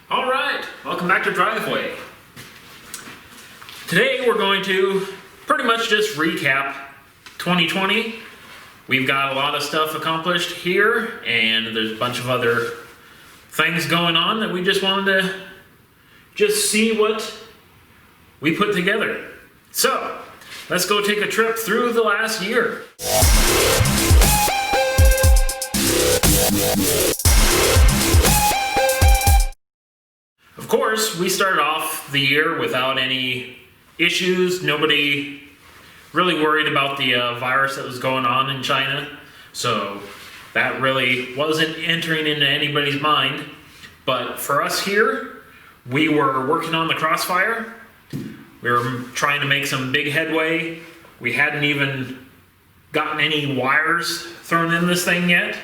All right, welcome back to Driveway. Today we're going to pretty much just recap 2020. We've got a lot of stuff accomplished here, and there's a bunch of other things going on that we just wanted to just see what we put together. So, let's go take a trip through the last year. Of course, we started off the year without any issues. Nobody really worried about the virus that was going on in China. So that really wasn't entering into anybody's mind. But for us here, we were working on the Crossfire. We were trying to make some big headway. We hadn't even gotten any wires thrown in this thing yet.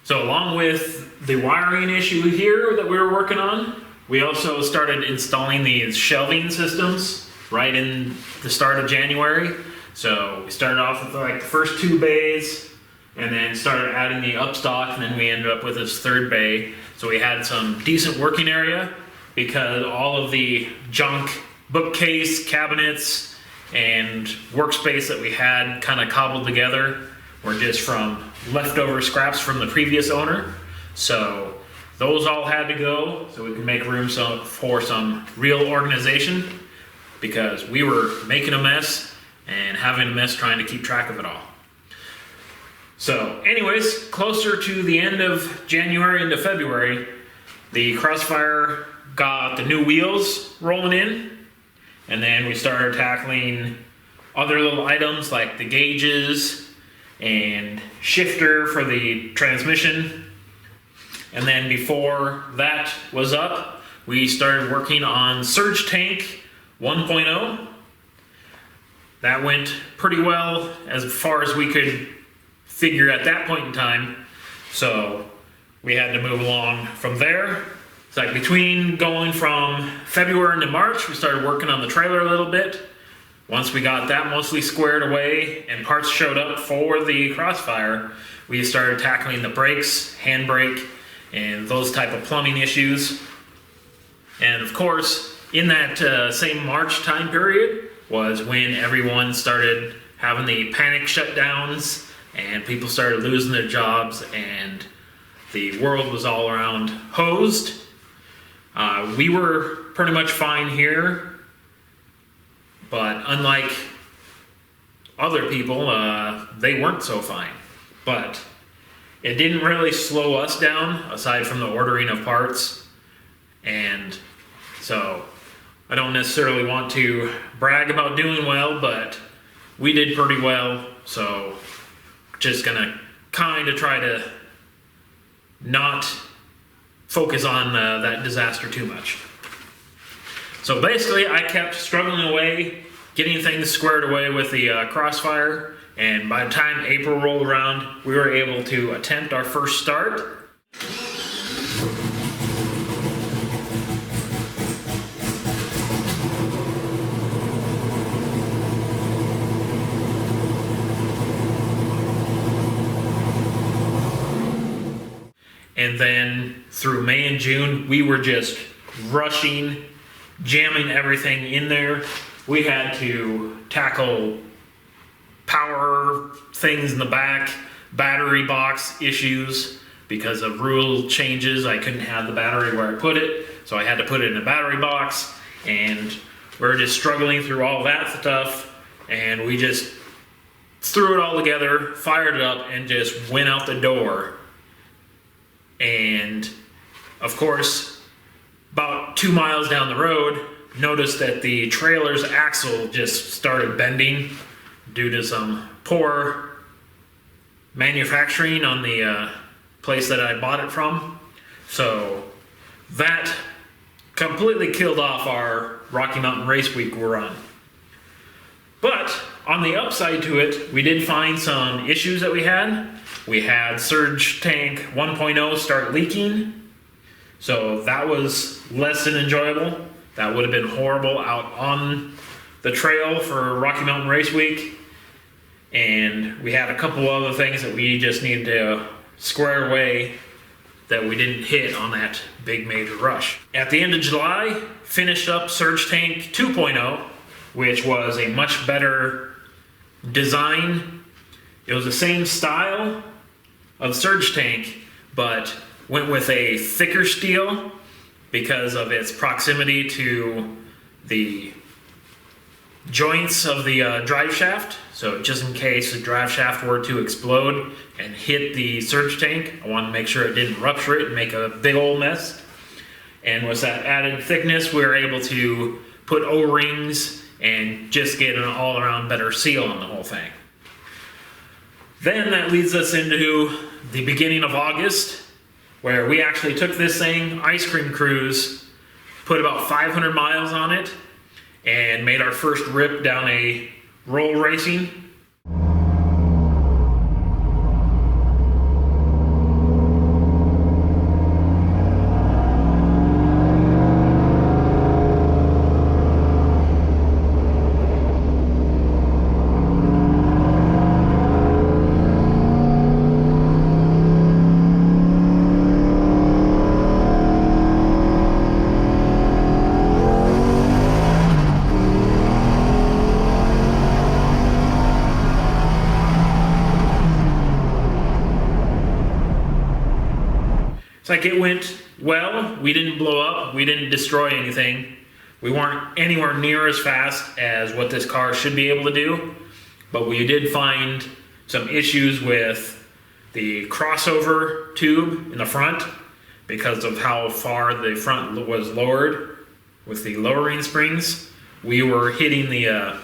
So along with the wiring issue here that we were working on, we also started installing these shelving systems right in the start of January. So we started off with like the first 2 bays and then started adding the upstock, and then we ended up with this 3rd bay. So we had some decent working area because all of the junk bookcase, cabinets, and workspace that we had kind of cobbled together were just from leftover scraps from the previous owner. So those all had to go so we could make room for some real organization, because we were making a mess and having a mess trying to keep track of it all. So anyways, closer to the end of January into February, the Crossfire got the new wheels rolling in, and then we started tackling other little items like the gauges and shifter for the transmission. And then before that was up, we started working on Surge Tank 1.0. That went pretty well as far as we could figure at that point in time. So we had to move along from there. It's like between going from February into March, we started working on the trailer a little bit. Once we got that mostly squared away and parts showed up for the Crossfire, we started tackling the brakes, handbrake, and those type of plumbing issues. And of course, in that same March time period was when everyone started having the panic shutdowns and people started losing their jobs and the world was all around hosed. We were pretty much fine here, but unlike other people, they weren't so fine. But it didn't really slow us down, aside from the ordering of parts. And so I don't necessarily want to brag about doing well, but we did pretty well. So just gonna kind of try to not focus on that disaster too much. So basically I kept struggling away, getting things squared away with the Crossfire. And by the time April rolled around, we were able to attempt our first start. And then through May and June, we were just rushing, jamming everything in there. We had to tackle power things in the back, battery box issues. Because of rule changes, I couldn't have the battery where I put it, so I had to put it in a battery box. And we're just struggling through all that stuff, and we just threw it all together, fired it up, and just went out the door. And of course, about 2 miles down the road, noticed that the trailer's axle just started bending due to some poor manufacturing on the place that I bought it from. So that completely killed off our Rocky Mountain Race Week run. But on the upside to it, we did find some issues that we had. We had Surge Tank 1.0 start leaking. So that was less than enjoyable. That would have been horrible out on the trail for Rocky Mountain Race Week. And we had a couple other things that we just needed to square away that we didn't hit on that big major rush. At the end of July, finished up Surge Tank 2.0, which was a much better design. It was the same style of Surge Tank, but went with a thicker steel because of its proximity to the joints of the drive shaft. So just in case the drive shaft were to explode and hit the Surge Tank, I wanted to make sure it didn't rupture it and make a big old mess. And with that added thickness, we were able to put O-rings and just get an all-around better seal on the whole thing. Then that leads us into the beginning of August, where we actually took this thing, ice cream cruise, put about 500 miles on it, and made our first rip down a roll racing. It's like it went well. We didn't blow up. We didn't destroy anything. We weren't anywhere near as fast as what this car should be able to do, but we did find some issues with the crossover tube in the front because of how far the front was lowered with the lowering springs. We were hitting the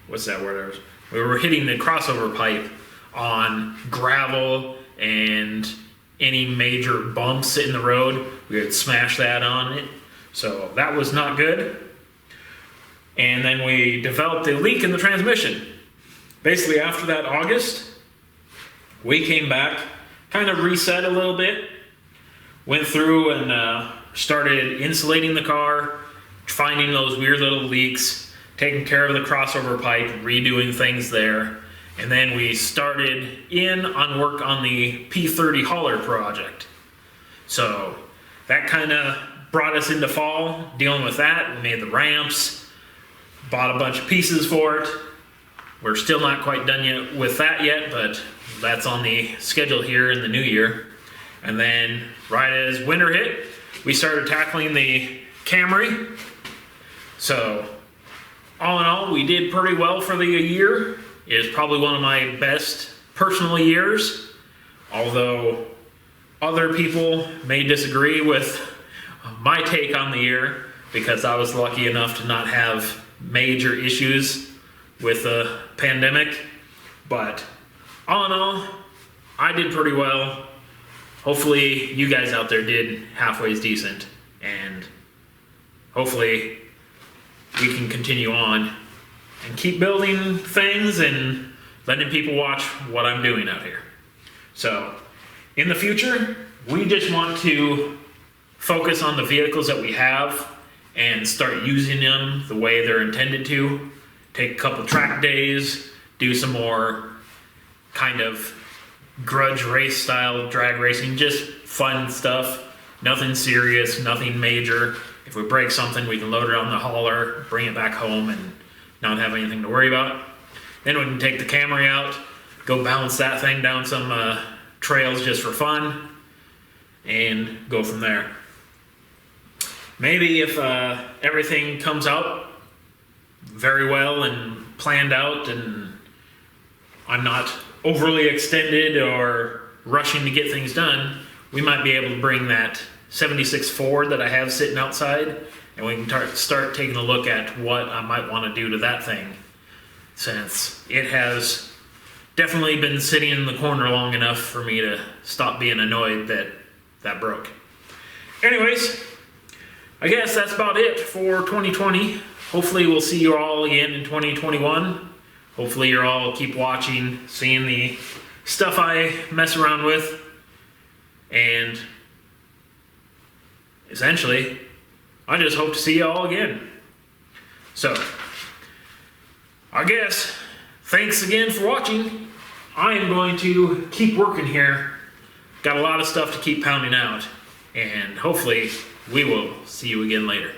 we were hitting the crossover pipe on gravel and any major bumps in the road. We would smash that on it. So that was not good. And then we developed a leak in the transmission. Basically after that August, we came back, kind of reset a little bit, went through and started insulating the car, finding those weird little leaks, taking care of the crossover pipe, redoing things there. And then we started in on work on the P30 hauler project. So that kind of brought us into fall, dealing with that. We made the ramps, bought a bunch of pieces for it. We're still not quite done yet with that yet, but that's on the schedule here in the new year. And then right as winter hit, we started tackling the Camry. So all in all, we did pretty well for the year. It is probably one of my best personal years, although other people may disagree with my take on the year because I was lucky enough to not have major issues with the pandemic. But all in all, I did pretty well. Hopefully you guys out there did halfway decent, and hopefully we can continue on and keep building things and letting people watch what I'm doing out here. So in the future, we just want to focus on the vehicles that we have and start using them the way they're intended to. Take a couple track days, do some more kind of grudge race style drag racing, just fun stuff, nothing serious, nothing major. If we break something, we can load it on the hauler, bring it back home, and not have anything to worry about. Then we can take the Camry out, go balance that thing down some trails just for fun, and go from there. Maybe if everything comes out very well and planned out and I'm not overly extended or rushing to get things done, we might be able to bring that 76 Ford that I have sitting outside, and we can start taking a look at what I might want to do to that thing, since it has definitely been sitting in the corner long enough for me to stop being annoyed that that broke. Anyways, I guess that's about it for 2020. Hopefully we'll see you all again in 2021. Hopefully you're all keep watching, seeing the stuff I mess around with, and essentially I just hope to see you all again. So, I guess, thanks again for watching. I am going to keep working here got a lot of stuff to keep pounding out, and hopefully we will see you again later.